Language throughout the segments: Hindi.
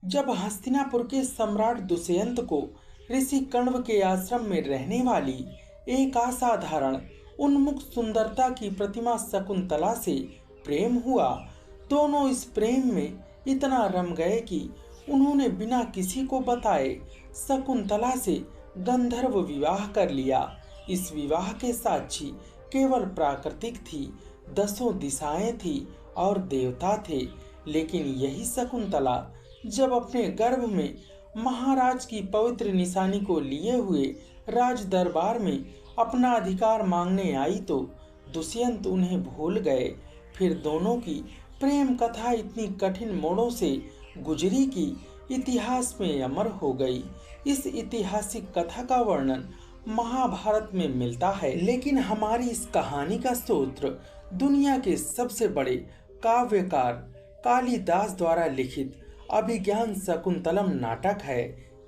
जब हस्तिनापुर के सम्राट दुष्यंत को ऋषि कण्व के आश्रम में रहने वाली एक असाधारण उन्मुख सुंदरता की प्रतिमा शकुंतला से प्रेम हुआ। दोनों इस प्रेम में इतना रम गए कि उन्होंने बिना किसी को बताए शकुंतला से गंधर्व विवाह कर लिया। इस विवाह के साक्षी केवल प्राकृतिक थी, दसों दिशाएं थी और देवता थे। लेकिन यही शकुंतला जब अपने गर्भ में महाराज की पवित्र निशानी को लिए हुए राज दरबार में अपना अधिकार मांगने आई तो दुष्यंत उन्हें भूल गए। फिर दोनों की प्रेम कथा इतनी कठिन मोड़ों से गुजरी कि इतिहास में अमर हो गई। इस ऐतिहासिक कथा का वर्णन महाभारत में मिलता है, लेकिन हमारी इस कहानी का स्रोत दुनिया के सबसे बड़े काव्यकार कालिदास द्वारा लिखित अभिज्ञान शकुंतलम नाटक है।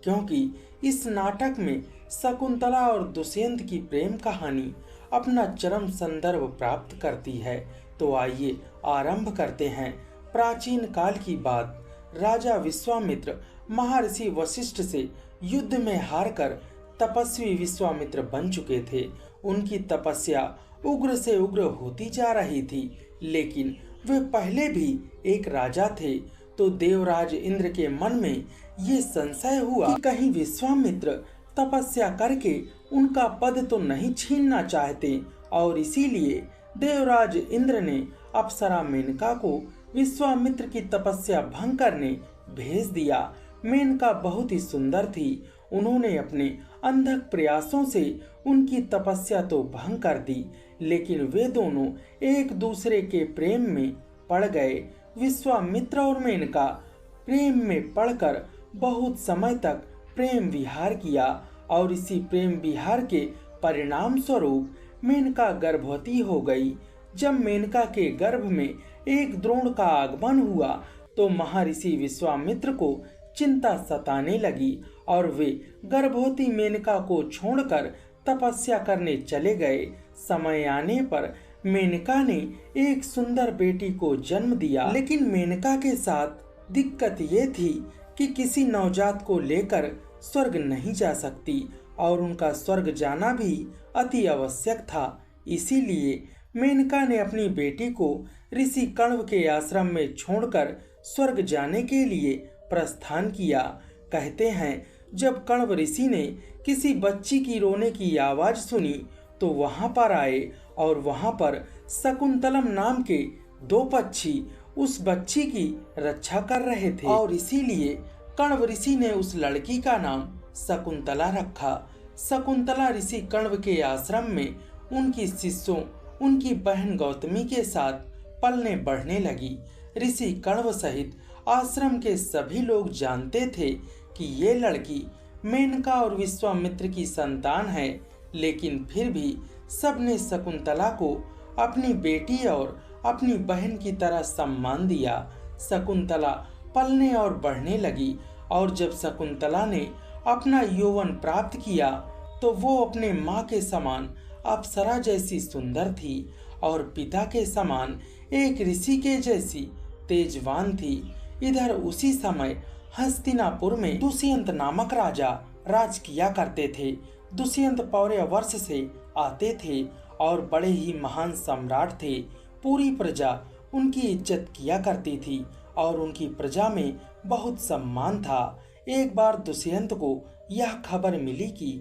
क्योंकि इस नाटक में शकुंतला और दुष्यंत की प्रेम कहानी अपना चरम संदर्भ प्राप्त करती है। तो आइए आरंभ करते हैं प्राचीन काल की बात। राजा विश्वामित्र महर्षि वशिष्ठ से युद्ध में हारकर तपस्वी विश्वामित्र बन चुके थे। उनकी तपस्या उग्र से उग्र होती जा रही थी, लेकिन वे पहले भी एक राजा थे। तो देवराज इंद्र के मन में ये संशय हुआ कि कहीं विश्वामित्र तपस्या करके उनका पद तो नहीं छीनना चाहते, और इसीलिए देवराज इंद्र ने अप्सरा मेनका को विश्वामित्र की तपस्या भंग करने भेज दिया। मेनका बहुत ही सुंदर थी। उन्होंने अपने अंधक प्रयासों से उनकी तपस्या तो भंग कर दी, लेकिन वे दोनों एक दूसरे के प्रेम में पड़ गए। विश्वामित्र और मेनका प्रेम में पड़कर बहुत समय तक प्रेम विहार किया, और इसी प्रेम विहार के परिणाम स्वरूप मेनका गर्भवती हो गई। जब मेनका के गर्भ में एक द्रोण का आगमन हुआ तो महर्षि विश्वामित्र को चिंता सताने लगी, और वे गर्भवती मेनका को छोड़कर तपस्या करने चले गए। समय आने पर मेनका ने एक सुंदर बेटी को जन्म दिया, लेकिन मेनका के साथ दिक्कत ये थी कि किसी नवजात को लेकर स्वर्ग नहीं जा सकती, और उनका स्वर्ग जाना भी अति आवश्यक था। इसीलिए मेनका ने अपनी बेटी को ऋषि कण्व के आश्रम में छोड़कर स्वर्ग जाने के लिए प्रस्थान किया। कहते हैं जब कण्व ऋषि ने किसी बच्ची की रोने की आवाज सुनी तो वहां पर आए, और वहां पर शकुंतलम नाम के दो पक्षी उस बच्ची की रक्षा कर रहे थे, और इसीलिए कण्व ऋषि ने उस लड़की का नाम शकुंतला रखा। शकुंतला ऋषि कण्व के आश्रम में उनकी शिष्यों, उनकी बहन गौतमी के साथ पलने बढ़ने लगी। ऋषि कण्व सहित आश्रम के सभी लोग जानते थे कि ये लड़की मेनका और विश्वामित्र की संतान है, लेकिन फिर भी सबने शकुंतला को अपनी बेटी और अपनी बहन की तरह सम्मान दिया। शकुंतला पलने और बढ़ने लगी, और जब शकुंतला ने अपना यौवन प्राप्त किया तो वो अपने माँ के समान अप्सरा जैसी सुंदर थी, और पिता के समान एक ऋषि के जैसी तेजवान थी। इधर उसी समय हस्तिनापुर में दुष्यंत नामक राजा राज किया करते थे। दुष्यंत पौर्य वर्ष से आते थे और बड़े ही महान सम्राट थे। पूरी प्रजा उनकी इज्जत किया करती थी और उनकी प्रजा में बहुत सम्मान था। एक बार दुष्यंत को यह खबर मिली कि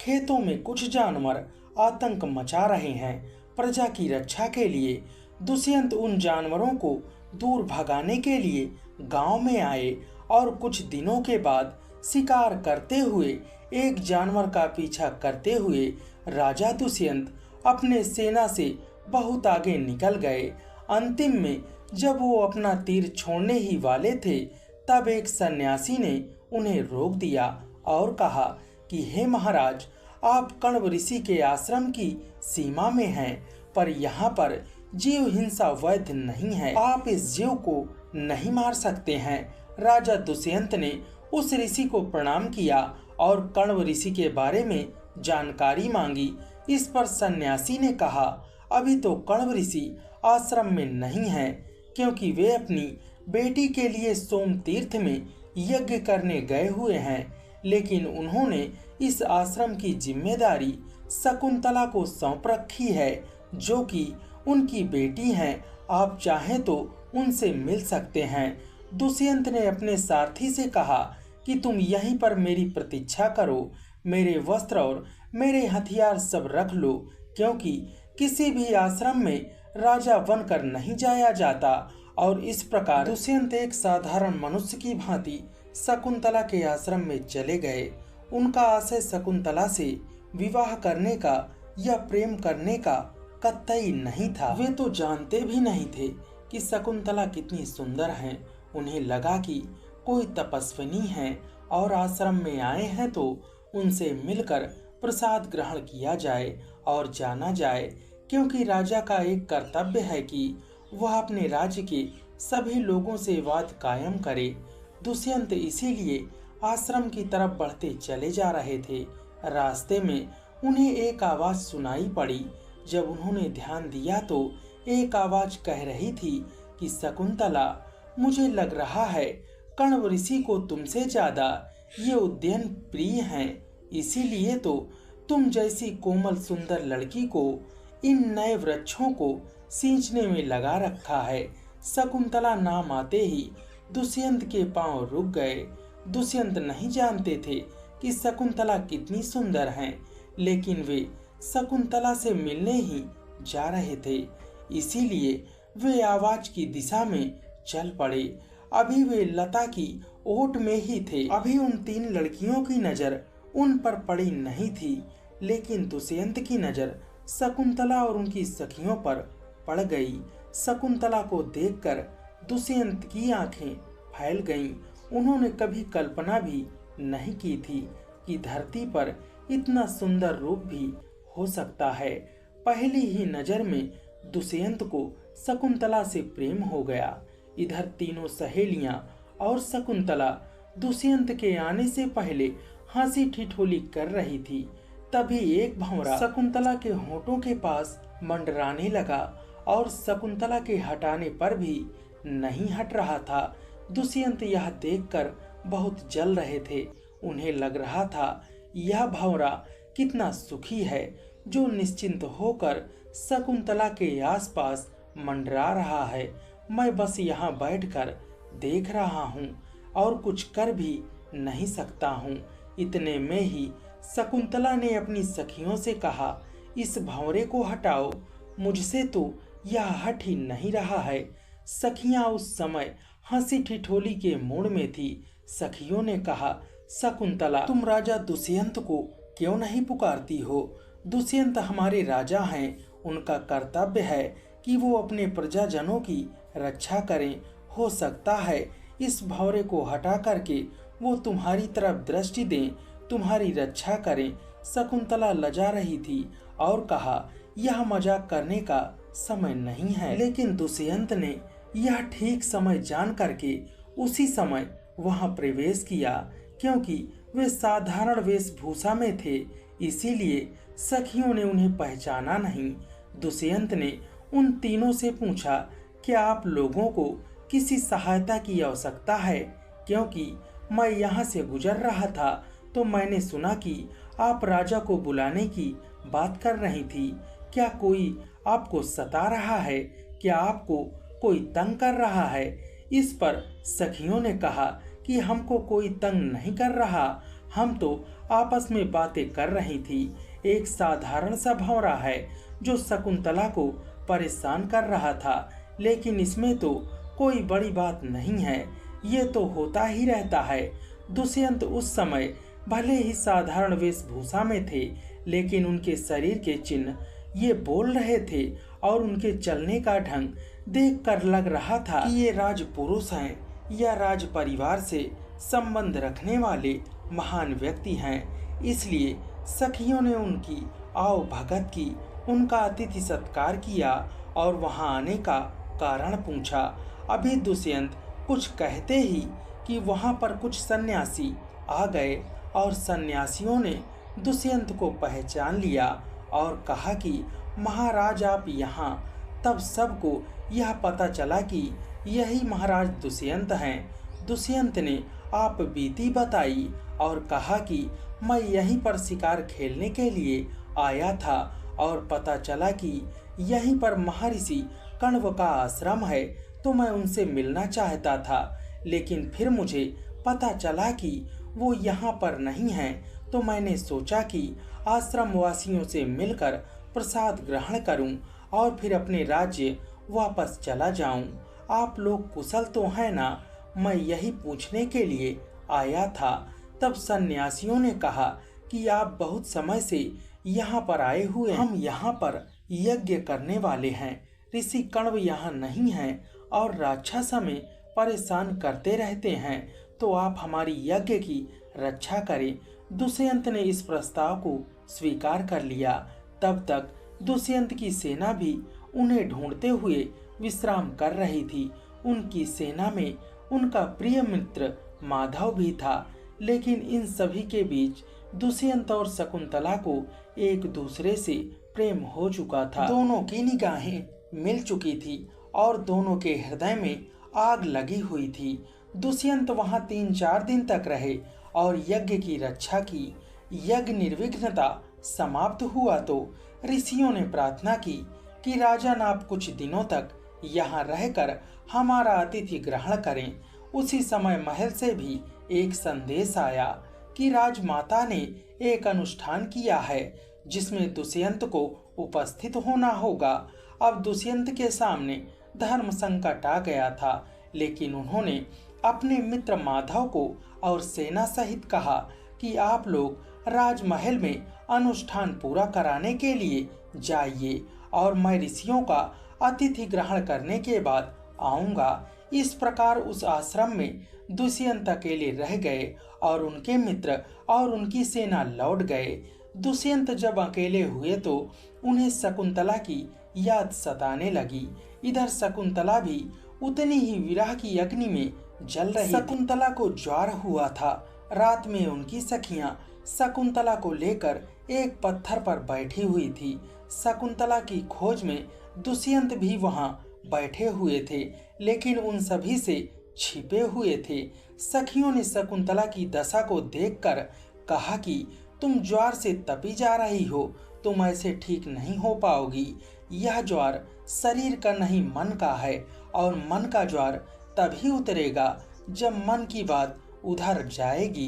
खेतों में कुछ जानवर आतंक मचा रहे हैं। प्रजा की रक्षा के लिए दुष्यंत उन जानवरों को दूर भगाने के लिए गांव में आए, और कुछ दिनों के बाद शिकार करते हुए एक जानवर का पीछा करते हुए राजा दुष्यंत अपने सेना से बहुत आगे निकल गए। अंतिम में जब वो अपना तीर छोड़ने ही वाले थे तब एक सन्यासी ने उन्हें रोक दिया और कहा कि हे महाराज, आप कण्व ऋषि के आश्रम की सीमा में हैं, पर यहाँ पर जीव हिंसा वैध नहीं है। आप इस जीव को नहीं मार सकते हैं। राजा दुष्यंत ने उस ऋषि को प्रणाम किया और कण्व ऋषि के बारे में जानकारी मांगी। इस पर सन्यासी ने कहा, अभी तो कण्व ऋषि आश्रम में नहीं है, क्योंकि वे अपनी बेटी के लिए सोम तीर्थ में यज्ञ करने गए हुए हैं, लेकिन उन्होंने इस आश्रम की जिम्मेदारी शकुंतला को सौंप रखी है, जो कि उनकी बेटी हैं। आप चाहें तो उनसे मिल सकते हैं। दुष्यंत ने अपने सारथी से कहा कि तुम यहीं पर मेरी प्रतीक्षा करो, मेरे वस्त्र और मेरे हथियार सब रख लो, क्योंकि किसी भी आश्रम में राजा बनकर नहीं जाया जाता। और इस प्रकार दुष्यंत एक साधारण मनुष्य की भांति शकुंतला के आश्रम में चले गए। उनका आशय शकुंतला से विवाह करने का या प्रेम करने का कतई नहीं था। वे तो जानते भी नहीं थे कि शकुंतला कितनी सुंदर हैं। उन्हें लगा कि कोई तपस्विनी है और आश्रम में आए हैं तो उनसे मिलकर प्रसाद ग्रहण किया जाए और जाना जाए, क्योंकि राजा का एक कर्तव्य है कि वह अपने राज्य के सभी लोगों से वाद कायम करे। दुष्यंत इसीलिए आश्रम की तरफ बढ़ते चले जा रहे थे। रास्ते में उन्हें एक आवाज सुनाई पड़ी। जब उन्होंने ध्यान दिया तो एक आवाज कह रही थी कि शकुंतला, मुझे लग रहा है कण्व ऋषि को तुमसे ज्यादा ये उद्यान प्रिय हैं, इसीलिए तो तुम जैसी कोमल सुंदर लड़की को इन नए वृक्षों को सींचने में लगा रखा है। शकुंतला नाम आते ही दुष्यंत के पांव रुक गए। दुष्यंत नहीं जानते थे कि शकुंतला कितनी सुंदर हैं, लेकिन वे शकुंतला से मिलने ही जा रहे थे, इसीलिए वे आवाज की दिशा में चल पड़े। अभी वे लता की ओट में ही थे। अभी उन तीन लड़कियों की नजर उन पर पड़ी नहीं थी, लेकिन दुष्यंत की नजर शकुंतला और उनकी सखियों पर पड़ गई। शकुंतला को देखकर दुष्यंत की आंखें फैल गईं। उन्होंने कभी कल्पना भी नहीं की थी कि धरती पर इतना सुंदर रूप भी हो सकता है। पहली ही नजर में दुष्यंत को शकुंतला से प्रेम हो गया। इधर तीनों सहेलियां और शकुंतला दुष्यंत के आने से पहले हंसी ठिठोली कर रही थी। तभी एक भंवरा शकुंतला के होठों के पास मंडराने लगा और शकुंतला के हटाने पर भी नहीं हट रहा था। दुष्यंत यह देखकर बहुत जल रहे थे। उन्हें लग रहा था यह भंवरा कितना सुखी है, जो निश्चिंत होकर शकुंतला के आसपास मंडरा रहा है। मैं बस यहाँ बैठकर देख रहा हूँ और कुछ कर भी नहीं सकता हूँ। इतने में ही शकुंतला ने अपनी सखियों से कहा, इस भंवरे को हटाओ, मुझसे तो यह हट ही नहीं रहा है। सखियां उस समय हंसी ठिठोली के मूड में थी। सखियों ने कहा, शकुंतला, तुम राजा दुष्यंत को क्यों नहीं पुकारती हो? दुष्यंत हमारे राजा हैं, उनका कर्तव्य है कि वो अपने प्रजाजनों की रक्षा करें। हो सकता है इस भंवरे को हटा करके वो तुम्हारी तरफ दृष्टि दें, तुम्हारी रक्षा करें। शकुंतला लजा रही थी और कहा, यह मजाक करने का समय नहीं है। लेकिन दुष्यंत ने यह ठीक समय जान करके उसी समय वहां प्रवेश किया, क्योंकि वे साधारण वेशभूषा में थे, इसीलिए सखियों ने उन्हें पहचाना नहीं। दुष्यंत ने उन तीनों से पूछा, क्या आप लोगों को किसी सहायता की आवश्यकता है? क्योंकि मैं यहाँ से गुजर रहा था तो मैंने सुना कि आप राजा को बुलाने की बात कर रही थी। क्या कोई आपको सता रहा है? क्या आपको कोई तंग कर रहा है? इस पर सखियों ने कहा कि हमको कोई तंग नहीं कर रहा, हम तो आपस में बातें कर रही थी। एक साधारण सा भंवरा है जो शकुंतला को परेशान कर रहा था, लेकिन इसमें तो कोई बड़ी बात नहीं है, ये तो होता ही रहता है। दुष्यंत उस समय भले ही साधारण वेशभूषा में थे, लेकिन उनके शरीर के चिन्ह ये बोल रहे थे और उनके चलने का ढंग देखकर लग रहा था कि ये राजपुरुष हैं या राज परिवार से संबंध रखने वाले महान व्यक्ति हैं। इसलिए सखियों ने उनकी आओ भगत की, उनका अतिथि सत्कार किया और वहां आने का कारण पूछा। अभी दुष्यंत कुछ कहते ही कि वहां पर कुछ सन्यासी आ गए और सन्यासियों ने दुष्यंत को पहचान लिया और कहा कि महाराज आप यहाँ। तब सबको यह पता चला कि यही महाराज दुष्यंत हैं। दुष्यंत ने आप बीती बताई और कहा कि मैं यहीं पर शिकार खेलने के लिए आया था और पता चला कि यहीं पर महर्षि कण्व का आश्रम है, तो मैं उनसे मिलना चाहता था। लेकिन फिर मुझे पता चला कि वो यहाँ पर नहीं हैं, तो मैंने सोचा कि आश्रम वासियों से मिलकर प्रसाद ग्रहण करूं और फिर अपने राज्य वापस चला जाऊं। आप लोग कुशल तो हैं ना? मैं यही पूछने के लिए आया था। तब सन्यासियों ने कहा कि आप बहुत समय से यहाँ पर आए हुए, हम यहाँ पर यज्ञ करने वाले हैं। ऋषि कण्व यहाँ नहीं हैं और राक्षस हमें परेशान करते रहते हैं, तो आप हमारी यज्ञ की रक्षा करें। दुष्यंत ने इस प्रस्ताव को स्वीकार कर लिया। तब तक दुष्यंत की सेना भी उन्हें ढूंढते हुए विश्राम कर रही थी। उनकी सेना में उनका प्रिय मित्र माधव भी था, लेकिन इन सभी के बीच दुष्यंत और शकुंतला को एक दूसरे से प्रेम हो चुका था। दोनों की निगाहें मिल चुकी थी और दोनों के हृदय में आग लगी हुई थी। दुष्यंत वहां 3-4 दिन तक रहे और यज्ञ की रक्षा की। यज्ञ निर्विघ्नता समाप्त हुआ तो ऋषियों ने प्रार्थना की कि राजन आप कुछ दिनों तक यहाँ रहकर हमारा अतिथि ग्रहण करें। उसी समय महल से भी एक संदेश आया कि राजमाता ने एक अनुष्ठान किया है जिसमें दुष्यंत को उपस्थित होना होगा। अब दुष्यंत के सामने धर्म संकट आ गया था, लेकिन उन्होंने अपने मित्र माधव को और सेना सहित कहा कि आप लोग राजमहल में अनुष्ठान पूरा कराने के लिए जाइए और मैं ऋषियों का अतिथि ग्रहण करने के बाद आऊंगा। इस प्रकार उस आश्रम में दुष्यंत अकेले रह गए और उनके मित्र और उनकी सेना लौट गए। दुष्यंत जब अकेले हुए तो उन्हें शकुंतला की याद सताने लगी। इधर शकुंतला भी उतनी ही विरह की अग्नि में जल रही। शकुंतला को ज्वर हुआ था। रात में उनकी सखियां शकुंतला को लेकर एक पत्थर पर बैठी हुई थी। शकुंतला की खोज में दुष्यंत भी वहां बैठे हुए थे, लेकिन उन सभी से छिपे हुए थे। सखियों ने शकुंतला की दशा को देखकर कहा कि तुम ज्वर से तपी जा रही हो, तुम ऐसे ठीक नहीं हो पाओगी। यह ज्वर शरीर का नहीं मन का है और मन का ज्वर तभी उतरेगा जब मन की बात उधर जाएगी।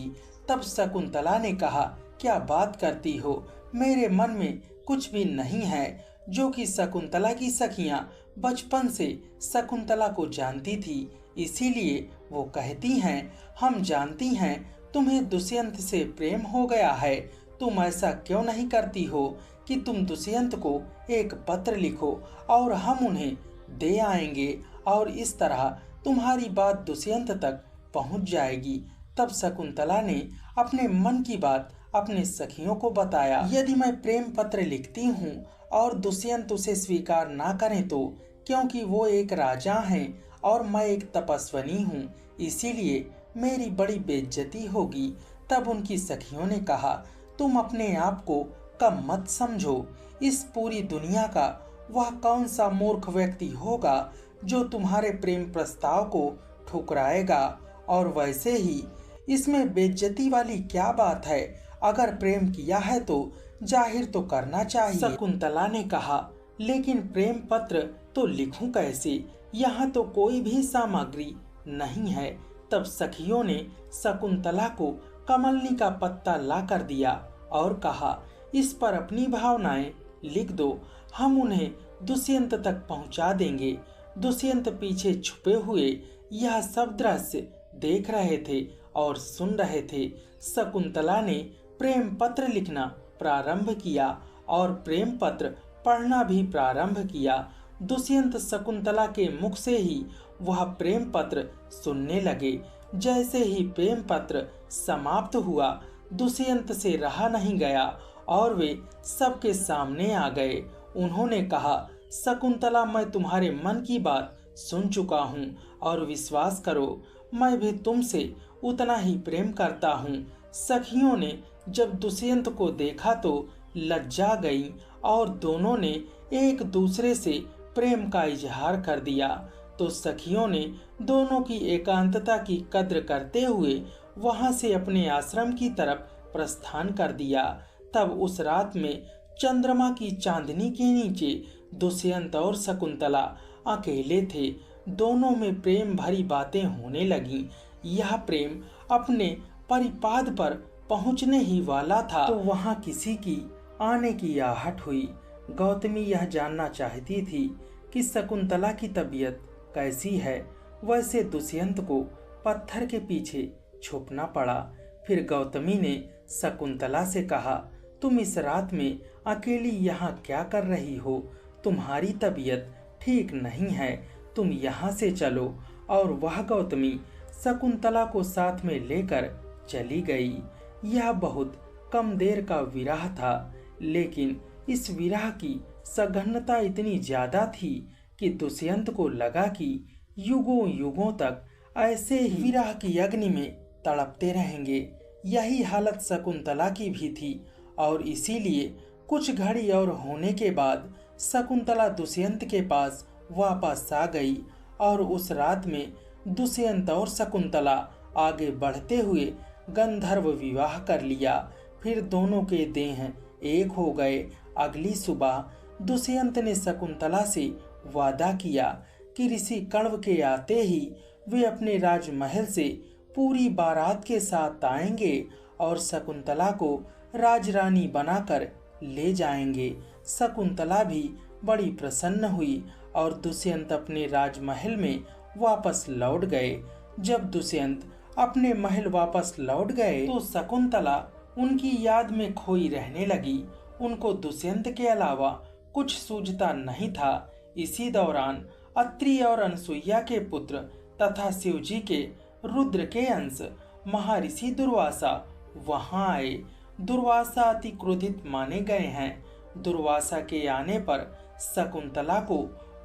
तब शकुंतला ने कहा, क्या बात करती हो, मेरे मन में कुछ भी नहीं है। जो कि शकुंतला की सखियां बचपन से शकुंतला को जानती थी, इसीलिए वो कहती हैं, हम जानती हैं तुम्हें दुष्यंत से प्रेम हो गया है। तुम ऐसा क्यों नहीं करती हो कि तुम दुष्यंत को एक पत्र लिखो और हम उन्हें दे आएंगे और इस तरह तुम्हारी बात दुष्यंत तक पहुंच जाएगी। तब शकुंतला ने अपने मन की बात अपने सखियों को बताया। यदि मैं प्रेम पत्र लिखती हूँ और दुष्यंत उसे स्वीकार ना करें तो, क्योंकि वो एक राजा हैं और मैं एक तपस्विनी हूँ, इसीलिए मेरी बड़ी बेइज्जती होगी। तब उनकी सखियों ने कहा, तुम अपने आप को कम मत समझो। इस पूरी दुनिया का वह कौन सा मूर्ख व्यक्ति होगा जो तुम्हारे प्रेम प्रस्ताव को ठुकराएगा, और वैसे ही इसमें बेइज्जती वाली क्या बात है। अगर प्रेम किया है तो जाहिर तो करना चाहिए। शकुंतला ने कहा, लेकिन प्रेम पत्र तो लिखूं कैसे, यहाँ तो कोई भी सामग्री नहीं है। तब सखियों ने शकुंतला को कमलनी का पत्ता ला कर दिया और कहा, इस पर अपनी भावनाएं लिख दो, हम उन्हें दुष्यंत तक पहुंचा देंगे। दुष्यंत पीछे छुपे हुए यह सब दृश्य देख रहे थे और सुन रहे थे। शकुंतला ने प्रेम पत्र लिखना प्रारंभ किया और प्रेम पत्र पढ़ना भी प्रारंभ किया। दुष्यंत शकुंतला के मुख से ही वह प्रेम पत्र सुनने लगे। जैसे ही प्रेम पत्र समाप्त हुआ, दुष्यंत से रहा नहीं गया और वे सबके सामने आ गए। उन्होंने कहा, शकुंतला, मैं तुम्हारे मन की बात सुन चुका हूँ और विश्वास करो, मैं भी तुमसे उतना ही प्रेम करता हूँ। सखियों ने जब दुष्यंत को देखा तो लज्जा गई और दोनों ने एक दूसरे से प्रेम का इजहार कर दिया। तो सखियों ने दोनों की एकांतता की कद्र करते हुए वहां से अपने आश्रम की तरफ प्रस्थान कर दिया। तब उस रात में चंद्रमा की चांदनी के नीचे दुष्यंत और शकुंतला अकेले थे। दोनों में प्रेम भरी बातें होने लगीं। यह प्रेम अपने परिपाद पर पहुंचने ही वाला था तो वहां किसी की आने की आहट हुई। गौतमी यह जानना चाहती थी कि शकुंतला की तबीयत कैसी है। वैसे दुष्यंत को पत्थर के पीछे छुपना पड़ा। फिर गौतमी ने शकुंतला से कहा, तुम इस रात में अकेली यहाँ क्या कर रही हो? तुम्हारी तबीयत ठीक नहीं है, तुम यहाँ से चलो। और वह गौतमी शकुंतला को साथ में लेकर चली गई। यह बहुत कम देर का विरह था, लेकिन इस विरह की सघनता इतनी ज्यादा थी कि दुष्यंत को लगा कि युगों युगों तक ऐसे ही विरह की अग्नि में तड़पते रहेंगे। यही हालत शकुंतला की भी थी और इसीलिए कुछ घड़ी और होने के बाद शकुंतला दुष्यंत के पास वापस आ गई और उस रात में दुष्यंत और शकुंतला आगे बढ़ते हुए गंधर्व विवाह कर लिया। फिर दोनों के देह एक हो गए। अगली सुबह दुष्यंत ने शकुंतला से वादा किया कि ऋषि कण्व के आते ही वे अपने राजमहल से पूरी बारात के साथ आएंगे और शकुंतला को राजरानी बनाकर ले जाएंगे। शकुंतला भी बड़ी प्रसन्न हुई और दुष्यंत अपने राजमहल में वापस लौट गए। जब दुष्यंत अपने महल वापस लौट गए तो शकुंतला उनकी याद में खोई रहने लगी। उनको दुष्यंत के अलावा कुछ सूझता नहीं था। इसी दौरान अत्रि और अनसुईया के पुत्र तथा शिवजी के रुद्र के अंश महर्षि दुर्वासा वहां आए। दुर्वासा अति क्रोधित माने गए हैं। दुर्वासा के आने पर शकुंतला को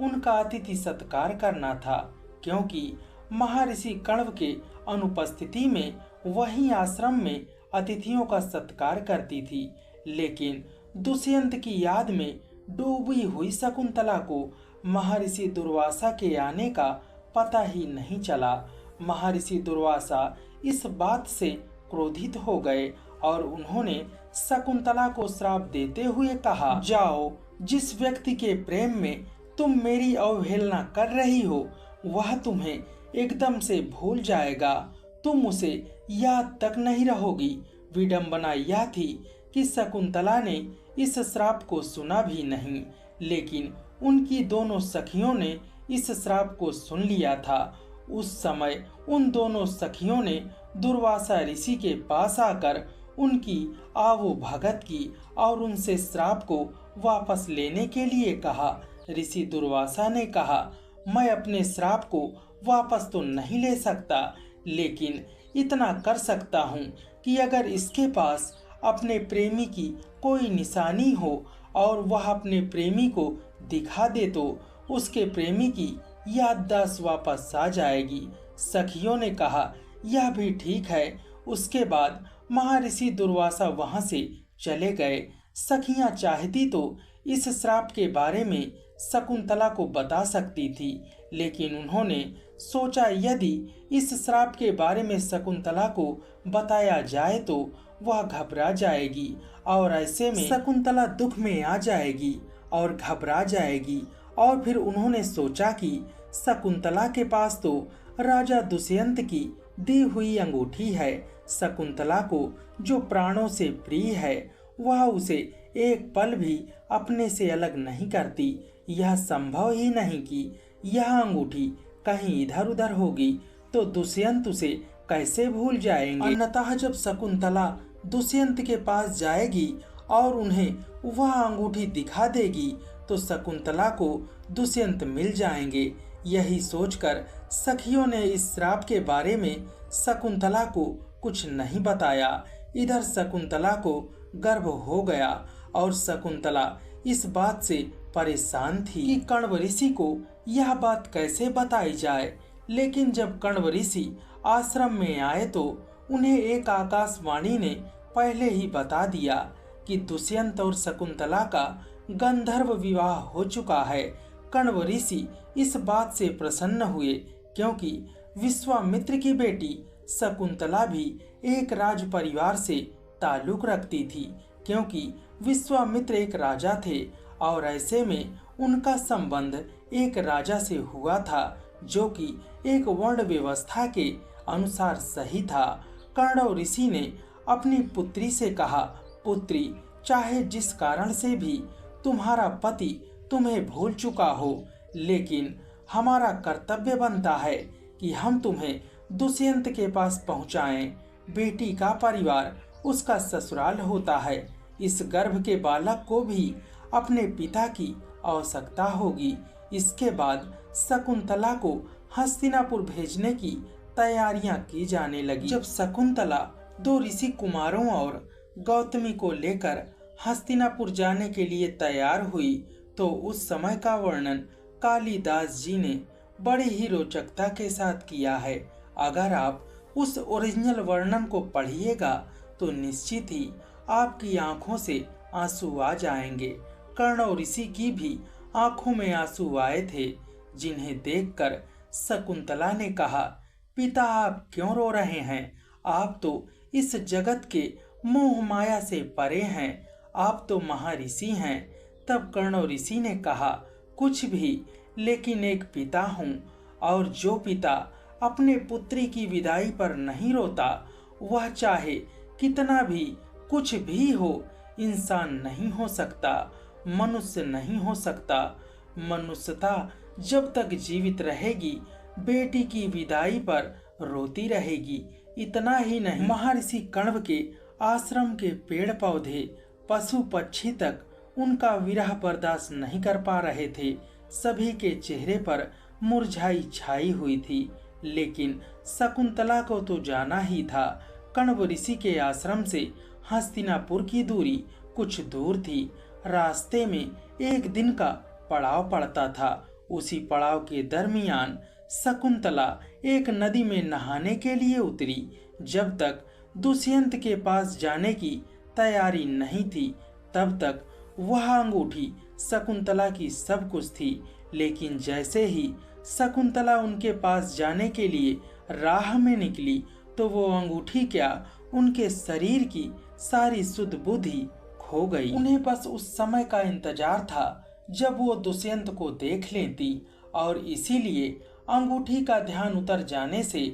उनका अतिथि सत्कार करना था, क्योंकि महर्षि कण्व के अनुपस्थिति में वही आश्रम में अतिथियों का सत्कार करती थी। लेकिन दुष्यंत की याद में डूबी हुई शकुंतला को महर्षि दुर्वासा के आने का पता ही नहीं चला। महर्षि दुर्वासा इस बात से क्रोधित हो गए और उन्होंने शकुंतला को श्राप देते हुए कहा, जाओ, जिस व्यक्ति के प्रेम में तुम मेरी अवहेलना कर रही हो वह तुम्हें एकदम से भूल जाएगा। तुम उसे याद तक नहीं रहोगी। विडंबना यह थी कि शकुंतला ने इस श्राप को सुना भी नहीं, लेकिन उनकी दोनों सखियों ने इस श्राप को सुन लिया था। उस समय उन दोनों सखियों ने दुर्वासा ऋषि के पास आकर उनकी आवो भगत की और उनसे श्राप को वापस लेने के लिए कहा। ऋषि दुर्वासा ने कहा, मैं अपने श्राप को वापस तो नहीं ले सकता, लेकिन इतना कर सकता हूँ कि अगर इसके पास अपने प्रेमी की कोई निशानी हो और वह अपने प्रेमी को दिखा दे तो उसके प्रेमी की याददाश्त वापस आ जाएगी। सखियों ने कहा, यह भी ठीक है। उसके बाद महर्षि दुर्वासा वहां से चले गए। सखियां चाहती तो इस श्राप के बारे में शकुंतला को बता सकती थी, लेकिन उन्होंने सोचा यदि इस श्राप के बारे में शकुंतला को बताया जाए तो वह घबरा जाएगी और ऐसे में शकुंतला दुख में आ जाएगी और घबरा जाएगी। और फिर उन्होंने सोचा कि शकुंतला के पास तो राजा दुष्यंत की दी हुई अंगूठी है। शकुंतला को जो प्राणों से प्रिय है वह उसे एक पल भी अपने से अलग नहीं करती। यह संभव ही नहीं कि यह अंगूठी कहीं इधर उधर होगी तो दुष्यंत उसे कैसे भूल जाएंगे। अन्यतः जब शकुंतला दुष्यंत के पास जाएगी और उन्हें वह अंगूठी दिखा देगी तो शकुंतला को दुष्यंत मिल जाएंगे। यही सोचकर सखियों ने इस श्राप के बारे में शकुंतला को कुछ नहीं बताया। इधर शकुंतला को गर्भ हो गया और शकुंतला इस बात से परेशान थी कि कण्व ऋषि को यह बात कैसे बताई जाए। लेकिन जब कण्व ऋषि आश्रम में आए तो उन्हें एक आकाशवाणी ने पहले ही बता दिया कि दुष्यंत और शकुंतला का गंधर्व विवाह हो चुका है। कण्व ऋषि इस बात से प्रसन्न हुए क्योंकि विश्वामित्र की बेटी शकुंतला भी एक राज परिवार से ताल्लुक रखती थी, क्योंकि विश्वामित्र एक राजा थे और ऐसे में उनका संबंध एक राजा से हुआ था जो कि एक वर्ण व्यवस्था के अनुसार सही था। कण्व ऋषि ने अपनी पुत्री से कहा, पुत्री, चाहे जिस कारण से भी तुम्हारा पति तुम्हें भूल चुका हो, लेकिन हमारा कर्तव्य बनता है कि हम तुम्हें दुष्यंत के पास पहुंचाएं। बेटी का परिवार उसका ससुराल होता है। इस गर्भ के बालक को भी अपने पिता की आवश्यकता होगी। इसके बाद शकुंतला को हस्तिनापुर भेजने की तैयारियां की जाने लगी। जब शकुंतला 2 ऋषि कुमारों और गौतमी को लेकर हस्तिनापुर जाने के लिए तैयार हुई तो उस समय का वर्णन कालिदास जी ने बड़ी ही रोचकता के साथ किया है। अगर आप उस ओरिजिनल वर्णन को पढ़िएगा तो निश्चित ही आपकी आंखों से आंसू आ जाएंगे। कण्व ऋषि की भी आंखों में आंसू आए थे, जिन्हें देखकर शकुंतला ने कहा, पिता, आप क्यों रो रहे हैं? आप तो इस जगत के मोह माया से परे हैं, आप तो महर्षि हैं। तब कण्व ऋषि ने कहा, कुछ भी, लेकिन एक पिता हूँ, और जो पिता अपने पुत्री की विदाई पर नहीं रोता, वह चाहे कितना भी कुछ भी हो, इंसान नहीं हो सकता, मनुष्य नहीं हो सकता। मनुष्यता जब तक जीवित रहेगी, बेटी की विदाई पर रोती रहेगी। इतना ही नहीं, महर्षि कण्व के आश्रम के पेड़ पौधे, पशु पक्षी तक उनका विरह बर्दाश्त नहीं कर पा रहे थे। सभी के चेहरे पर मुरझाई छाई हुई थी, लेकिन शकुंतला को तो जाना ही था। कण्व ऋषि के आश्रम से हस्तिनापुर की दूरी कुछ दूर थी। रास्ते में एक दिन का पड़ाव पड़ता था। उसी पड़ाव के दरमियान शकुंतला एक नदी में नहाने के लिए उतरी। जब तक दुष्यंत के पास जाने की तैयारी नहीं थी, तब तक वह अंगूठी शकुंतला की सब कुछ थी, लेकिन जैसे ही शकुंतला उनके पास जाने के लिए राह में निकली तो वो अंगूठी क्या, उनके शरीर की सारी सुध बुद्धि खो गई। उन्हें बस उस समय का इंतजार था जब वो दुष्यंत को देख लेती, और इसीलिए अंगूठी का ध्यान उतर जाने से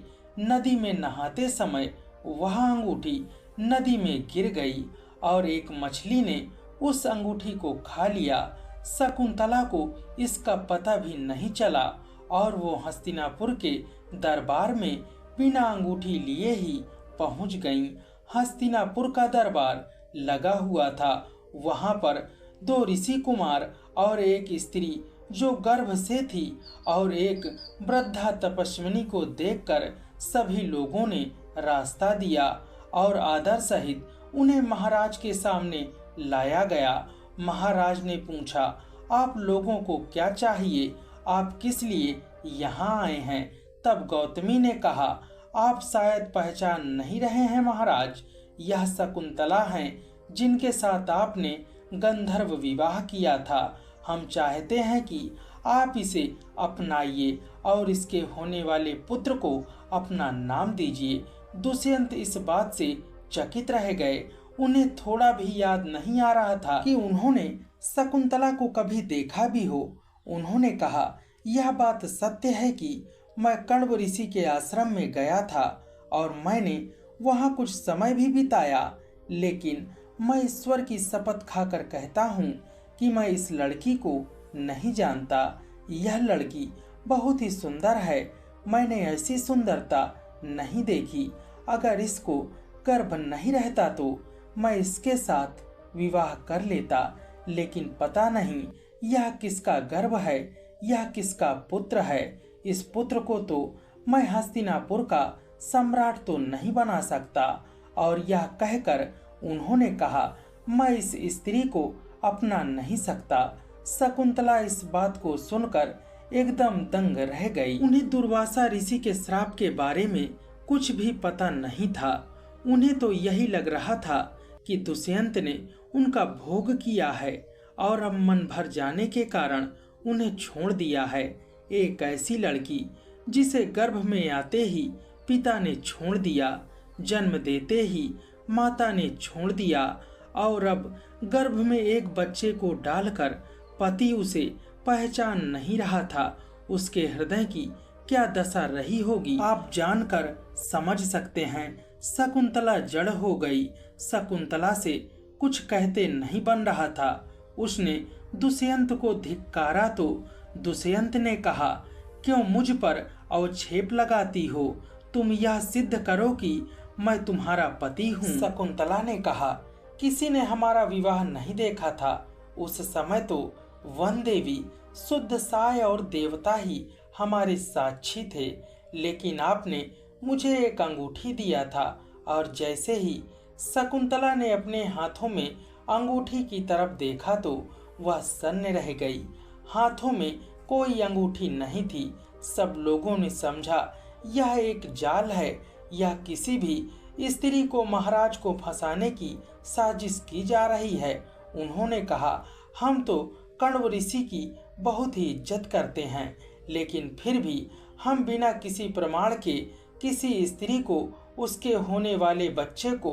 नदी में नहाते समय वह अंगूठी नदी में गिर गई और एक मछली ने उस अंगूठी को खा लिया। शकुंतला को इसका पता भी नहीं चला और वो हस्तिनापुर के दरबार में बिना अंगूठी लिए ही पहुंच गईं। हस्तिनापुर का दरबार लगा हुआ था। वहां पर 2 ऋषि कुमार और एक स्त्री जो गर्भ से थी और एक वृद्धा तपस्विनी को देखकर सभी लोगों ने रास्ता दिया और आदर सहित उन्हें महाराज के सामने लाया गया। महाराज ने पूछा, आप लोगों को क्या चाहिए? आप किस लिए यहाँ आए हैं? तब गौतमी ने कहा, आप शायद पहचान नहीं रहे हैं महाराज, यह शकुंतला हैं जिनके साथ आपने गंधर्व विवाह किया था। हम चाहते हैं कि आप इसे अपनाइए और इसके होने वाले पुत्र को अपना नाम दीजिए। दुष्यंत इस बात से चकित रह गए। उन्हें थोड़ा भी याद नहीं आ रहा था कि उन्होंने शकुंतला को कभी देखा भी हो। उन्होंने कहा, यह बात सत्य है कि मैं कण्व ऋषि के आश्रम में गया था और मैंने वहाँ कुछ समय भी बिताया, लेकिन मैं ईश्वर की शपथ खाकर कहता हूँ कि मैं इस लड़की को नहीं जानता। यह लड़की बहुत ही सुंदर है, मैंने ऐसी सुंदरता नहीं देखी। अगर इसको गर्भ नहीं रहता तो मैं इसके साथ विवाह कर लेता, लेकिन पता नहीं यह किसका गर्भ है, यह किसका पुत्र है। इस पुत्र को तो मैं हस्तिनापुर का सम्राट तो नहीं बना सकता। और यह कहकर उन्होंने कहा, मैं इस स्त्री को अपना नहीं सकता। शकुंतला इस बात को सुनकर एकदम दंग रह गई। उन्हें दुर्वासा ऋषि के श्राप के बारे में कुछ भी पता नहीं था। उन्हें तो यही लग रहा था कि दुष्यंत ने उनका भोग किया है और अब मन भर जाने के कारण उन्हें छोड़ दिया है। एक ऐसी लड़की जिसे गर्भ में आते ही पिता ने छोड़ दिया, जन्म देते ही माता ने छोड़ दिया और अब गर्भ में एक बच्चे को डालकर पति उसे पहचान नहीं रहा था, उसके हृदय की क्या दशा रही होगी आप जानकर समझ सकते हैं। शकुंतला जड़ हो गई। शकुंतला से कुछ कहते नहीं बन रहा था। उसने दुष्यंत को धिक्कारा तो दुष्यंत ने कहा, क्यों मुझ पर अवक्षेप लगाती हो? तुम यह सिद्ध करो कि मैं तुम्हारा पति हूँ। शकुंतला ने कहा, किसी ने हमारा विवाह नहीं देखा था। उस समय तो वन देवी, शुद्ध साय और देवता ही हमारे साक्षी थे, लेकिन आपने मुझे एक अंगूठी दिया था और जैसे ही शकुंतला ने अपने हाथों में अंगूठी की तरफ देखा तो वह सन्न रह गई। हाथों में कोई अंगूठी नहीं थी। सब लोगों ने समझा यह एक जाल है, यह किसी भी स्त्री को महाराज को फंसाने की साजिश की जा रही है। उन्होंने कहा, हम तो कण्व ऋषि की बहुत ही इज्जत करते हैं, लेकिन फिर भी हम बिना किसी प्रमाण के किसी स्त्री को उसके होने वाले बच्चे को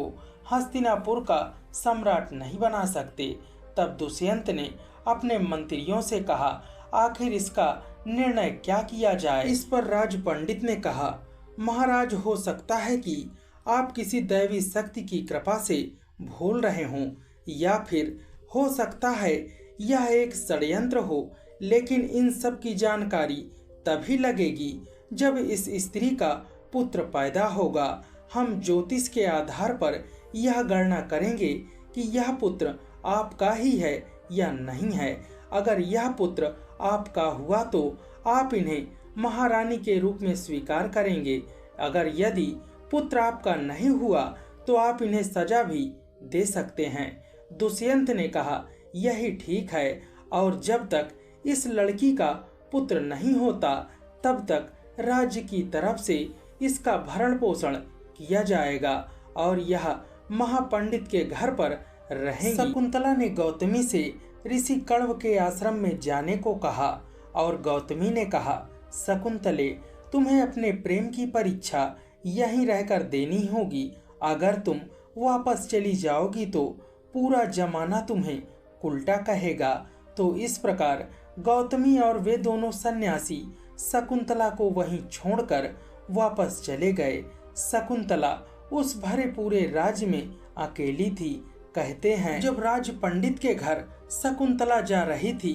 हस्तिनापुर का सम्राट नहीं बना सकते। तब दुष्यंत ने अपने मंत्रियों से कहा, आखिर इसका निर्णय क्या किया जाए? इस पर राज पंडित ने कहा, महाराज, हो सकता है कि आप किसी दैवी शक्ति की कृपा से भूल रहे हों, या फिर हो सकता है यह एक षड्यंत्र हो, लेकिन इन सब की जानकारी तभी लगेगी जब इस स्त्री का पुत्र पैदा होगा। हम ज्योतिष के आधार पर यह गणना करेंगे कि यह पुत्र आपका ही है या नहीं है। अगर यह पुत्र आपका हुआ तो आप इन्हें महारानी के रूप में स्वीकार करेंगे। अगर यदि पुत्र आपका नहीं हुआ तो आप इन्हें सजा भी दे सकते हैं। दुष्यंत ने कहा, यही ठीक है, और जब तक इस लड़की का पुत्र नहीं होता तब तक राज्य की तरफ से इसका भरण पोषण किया जाएगा और यह महापंडित के घर पर रहेगी। शकुंतला ने गौतमी से ऋषि कण्व के आश्रम में जाने को कहा और गौतमी ने कहा, शकुंतले, तुम्हें अपने प्रेम की परीक्षा यहीं रहकर देनी होगी। अगर तुम वापस चली जाओगी तो पूरा जमाना तुम्हें उल्टा कहेगा। तो इस प्रकार गौतमी और वे दोनों सन्यासी शकुंतला को वहीं छोड़कर वापस चले गए। शकुंतला उस भरे पूरे राज्य में अकेली थी। कहते हैं, जब राज पंडित के घर शकुंतला जा रही थी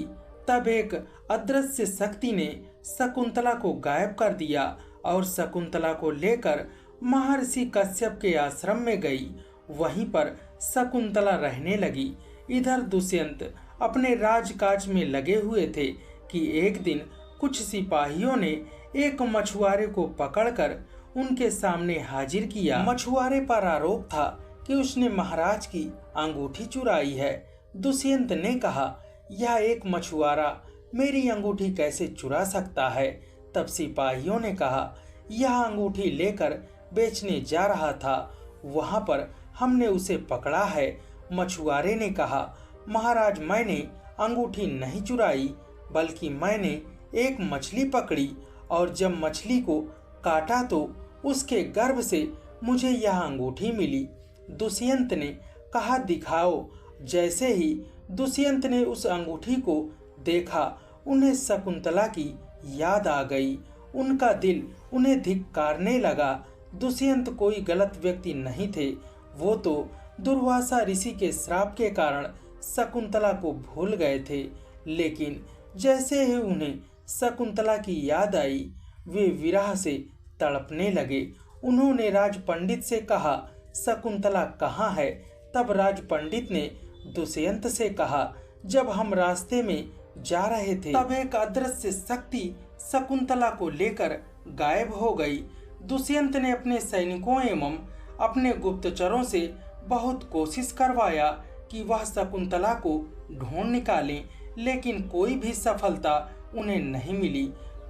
तब एक अदृश्य शक्ति ने शकुंतला को गायब कर दिया और शकुंतला को लेकर महर्षि कश्यप के आश्रम में गई। वहीं पर शकुंतला रहने लगी। इधर दुष्यंत अपने राजकाज में लगे हुए थे कि एक दिन कुछ सिपाहियों ने एक मछुआरे को पकड़कर उनके सामने हाजिर किया। मछुआरे पर आरोप था कि उसने महाराज की अंगूठी चुराई है। दुष्यंत ने कहा, यह एक मछुआरा मेरी अंगूठी कैसे चुरा सकता है? तब सिपाहियों ने कहा, यह अंगूठी लेकर बेचने जा रहा था, वहां पर हमने उसे पकड़ा है। मछुआरे ने कहा, महाराज, मैंने अंगूठी नहीं चुराई, बल्कि मैंने एक मछली पकड़ी और जब मछली को काटा तो उसके गर्भ से मुझे यह अंगूठी मिली। दुष्यंत ने कहा, दिखाओ। जैसे ही दुष्यंत ने उस अंगूठी को देखा, उन्हें शकुंतला की याद आ गई। उनका दिल उन्हें धिक्कारने लगा। दुष्यंत कोई गलत व्यक्ति नहीं थे, वो तो दुर्वासा ऋषि के श्राप के कारण शकुंतला को भूल गए थे। लेकिन जैसे ही उन्हें शकुंतला की याद आई, वे विरह से तड़पने लगे। उन्होंने राज पंडित से कहा, शकुंतला कहाँ है? तब राज पंडित ने दुष्यंत से कहा, जब हम रास्ते में जा रहे थे तब एक अदृश्य शक्ति शकुंतला को लेकर गायब हो गई। दुष्यंत ने अपने सैनिकों एवं अपने गुप्तचरों से बहुत कोशिश करवाया कि वह शकुंतला को ढूंढ निकालें, लेकिन कोई भी सफलता उन्हें नहीं मिली।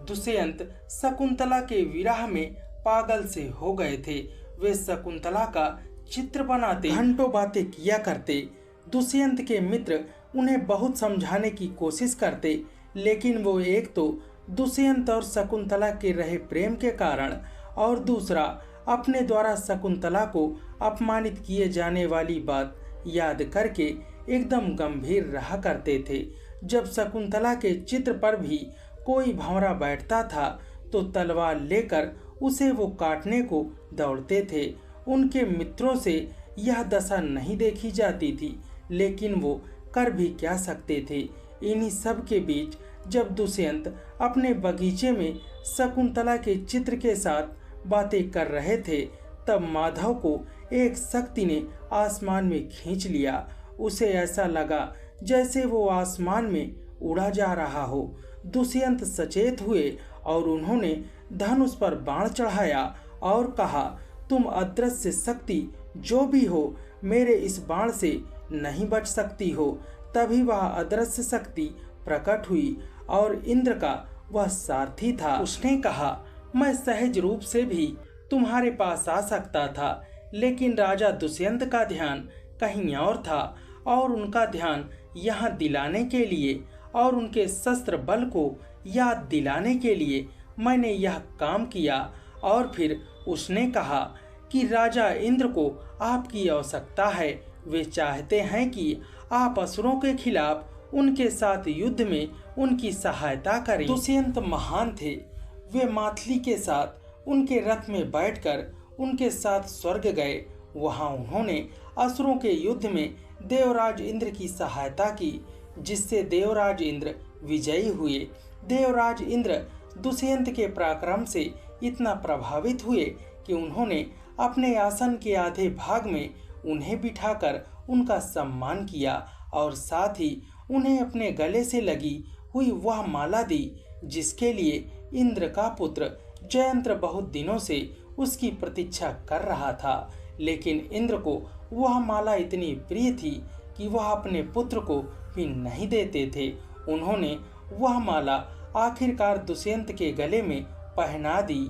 दुष्यंत शकुंतला के विरह में पागल से हो गए थे। वे शकुंतला का चित्र बनाते, घंटों बातें किया करते। दुष्यंत के मित्र उन्हें बहुत समझाने की कोशिश करते, लेकिन वो एक तो दुष्यंत और शकुंतला के रहे प्रेम के कारण और दूसरा अपने द्वारा शकुंतला को अपमानित किए जाने वाली बात याद करके एकदम गंभीर रहा करते थे। जब शकुंतला के चित्र पर भी कोई भंवरा बैठता था तो तलवार लेकर उसे वो काटने को दौड़ते थे। उनके मित्रों से यह दशा नहीं देखी जाती थी, लेकिन वो कर भी क्या सकते थे। इन्हीं सब के बीच जब दुष्यंत अपने बगीचे में शकुंतला के चित्र के साथ बातें कर रहे थे, तब माधव को एक शक्ति ने आसमान में खींच लिया। उसे ऐसा लगा जैसे वो आसमान में उड़ा जा रहा हो। दुष्यंत सचेत हुए और उन्होंने धनुष पर बाण चढ़ाया और कहा, तुम अदृश्य शक्ति जो भी हो, मेरे इस बाण से नहीं बच सकती हो। तभी वह अदृश्य शक्ति प्रकट हुई और इंद्र का वह सारथी था। उसने कहा, मैं सहज रूप से भी तुम्हारे पास आ सकता था, लेकिन राजा दुष्यंत का ध्यान कहीं और था और उनका ध्यान यहाँ दिलाने के लिए और उनके शस्त्र बल को याद दिलाने के लिए मैंने यह काम किया। और फिर उसने कहा कि राजा इंद्र को आपकी आवश्यकता है। वे चाहते हैं कि आप असुरों के खिलाफ उनके साथ युद्ध में उनकी सहायता करें। दुष्यंत महान थे। वे माथली के साथ उनके रथ में बैठकर उनके साथ स्वर्ग गए। वहां उन्होंने असुरों के युद्ध में देवराज इंद्र की सहायता की, जिससे देवराज इंद्र विजयी हुए। देवराज इंद्र दुष्यंत के पराक्रम से इतना प्रभावित हुए कि उन्होंने अपने आसन के आधे भाग में उन्हें बिठाकर उनका सम्मान किया और साथ ही उन्हें अपने गले से लगी हुई वह माला दी, जिसके लिए इंद्र का पुत्र जयंत्र बहुत दिनों से उसकी प्रतीक्षा कर रहा था। लेकिन इंद्र को वह माला इतनी प्रिय थी कि वह अपने पुत्र को भी नहीं देते थे। उन्होंने वह माला आखिरकार दुष्यंत के गले में पहना दी।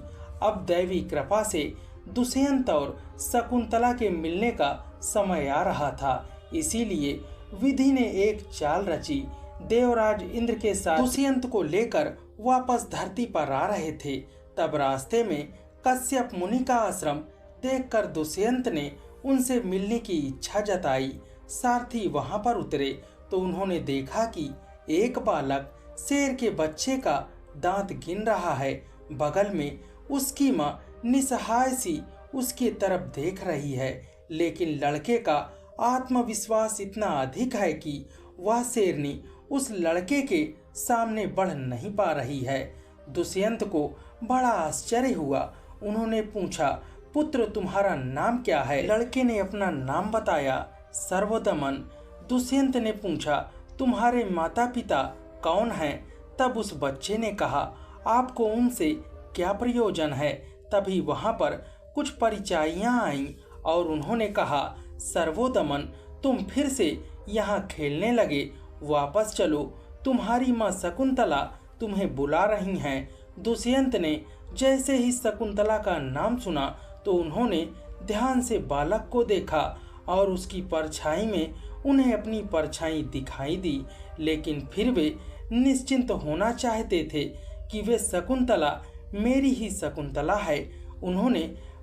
अब दैवी कृपा से दुष्यंत और शकुंतला के मिलने का समय आ रहा था। इसीलिए विधि ने एक चाल रची। देवराज इंद्र के साथ दुष्यंत को लेकर वापस धरती पर आ रहे थे। तब रास्ते में कश्यप मुनि का आश्रम देखकर दुष्यंत ने उनसे मिलने की इच्छा जताई। सारथी वहां पर उतरे तो उन्होंने देखा कि एक बालक शेर के बच्चे का दांत गिन रहा है। बगल में उसकी माँ निसहाय सी उसकी तरफ देख रही है, लेकिन लड़के का आत्मविश्वास इतना अधिक है कि वह शेरनी उस लड़के के सामने बढ़ नहीं पा रही है। दुष्यंत को बड़ा आश्चर्य हुआ। उन्होंने पूछा, पुत्र तुम्हारा नाम क्या है? लड़के ने अपना नाम बताया, सर्वदमन। दुष्यंत ने पूछा, तुम्हारे माता पिता कौन हैं? तब उस बच्चे ने कहा, आपको उनसे क्या प्रयोजन है? तभी वहां पर कुछ परिचारियां आईं और उन्होंने कहा, सर्वोदमन, तुम फिर से यहाँ खेलने लगे, वापस चलो, तुम्हारी माँ शकुंतला तुम्हें बुला रही हैं। दुष्यंत ने जैसे ही शकुंतला का नाम सुना तो उन्होंने ध्यान से बालक को देखा और उसकी परछाई में उन्हें अपनी परछाई दिखाई दी, लेकिन फिर वे निश्चिंत होना चाहते थे कि वे शकुंतला मेरी ही शकुंतला है। उन्होंने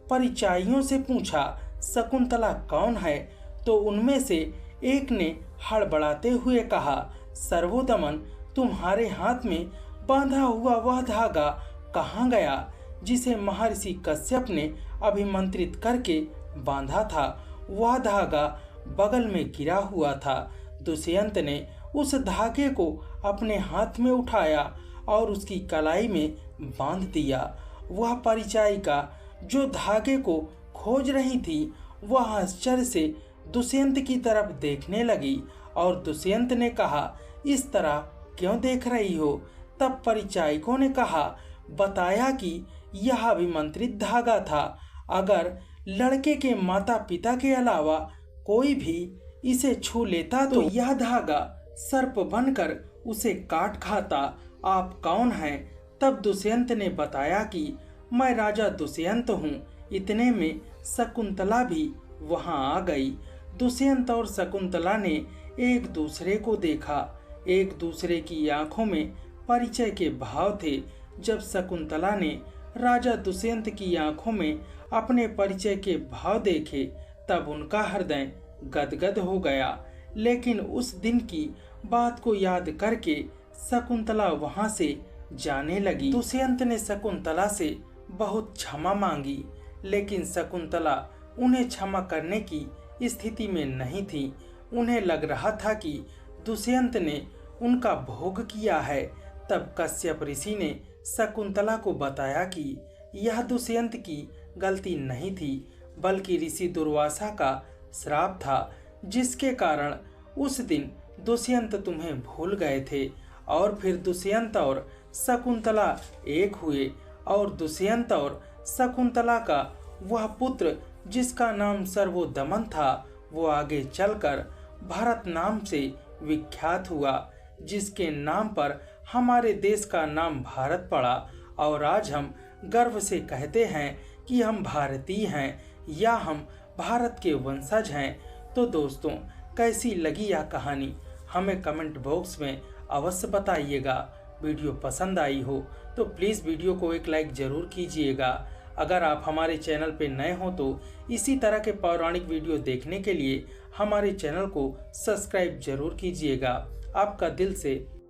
परिचारियों से पूछा, शकुंतला कौन है? तो उनमें से एक ने हड़बड़ाते हुए कहा, सर्वोदमन, तुम्हारे हाथ में बांधा हुआ वह धागा कहाँ गया जिसे महर्षि कश्यप ने अभिमंत्रित करके बांधा था? वह धागा बगल में गिरा हुआ था। दुष्यंत ने उस धागे को अपने हाथ में उठाया और उसकी कलाई में बांध दिया। वह परिचारिका जो धागे को खोज रही थी, वह आश्चर्य से दुष्यंत की तरफ देखने लगी और दुष्यंत ने कहा, इस तरह क्यों देख रही हो? तब परिचारिकों ने कहा, बताया कि यह अभिमंत्रित धागा था। अगर लड़के के माता पिता के अलावा कोई भी इसे छू लेता तो यह धागा सर्प बनकर उसे काट खाता। आप कौन हैं? तब दुष्यंत ने बताया कि मैं राजा दुष्यंत हूँ। इतने में शकुंतला भी वहां आ गई। दुष्यंत और शकुंतला ने एक दूसरे को देखा। एक दूसरे की आंखों में परिचय के भाव थे। जब शकुंतला ने राजा दुष्यंत की आंखों में अपने परिचय के भाव देखे तब उनका हृदय गदगद हो गया। लेकिन उस दिन की बात को याद करके शकुंतला वहां से जाने लगी। दुष्यंत ने शकुंतला से बहुत क्षमा मांगी, लेकिन शकुंतला उन्हें क्षमा करने की स्थिति में नहीं थी। उन्हें लग रहा था कि दुष्यंत ने उनका भोग किया है। तब कश्यप ऋषि ने शकुंतला को बताया कि यह दुष्यंत की गलती नहीं थी, बल्कि ऋषि दुर्वासा का श्राप था, जिसके कारण उस दिन दुष्यंत तुम्हें भूल गए थे। और फिर दुष्यंत और शकुंतला एक हुए और दुष्यंत और शकुंतला का वह पुत्र जिसका नाम सर्वोदमन था, वो आगे चलकर भरत नाम से विख्यात हुआ, जिसके नाम पर हमारे देश का नाम भारत पड़ा। और आज हम गर्व से कहते हैं कि हम भारतीय हैं या हम भारत के वंशज हैं। तो दोस्तों, कैसी लगी यह कहानी हमें कमेंट बॉक्स में अवश्य बताइएगा। वीडियो पसंद आई हो तो प्लीज़ वीडियो को एक लाइक ज़रूर कीजिएगा। अगर आप हमारे चैनल पर नए हो तो इसी तरह के पौराणिक वीडियो देखने के लिए हमारे चैनल को सब्सक्राइब जरूर कीजिएगा। आपका दिल से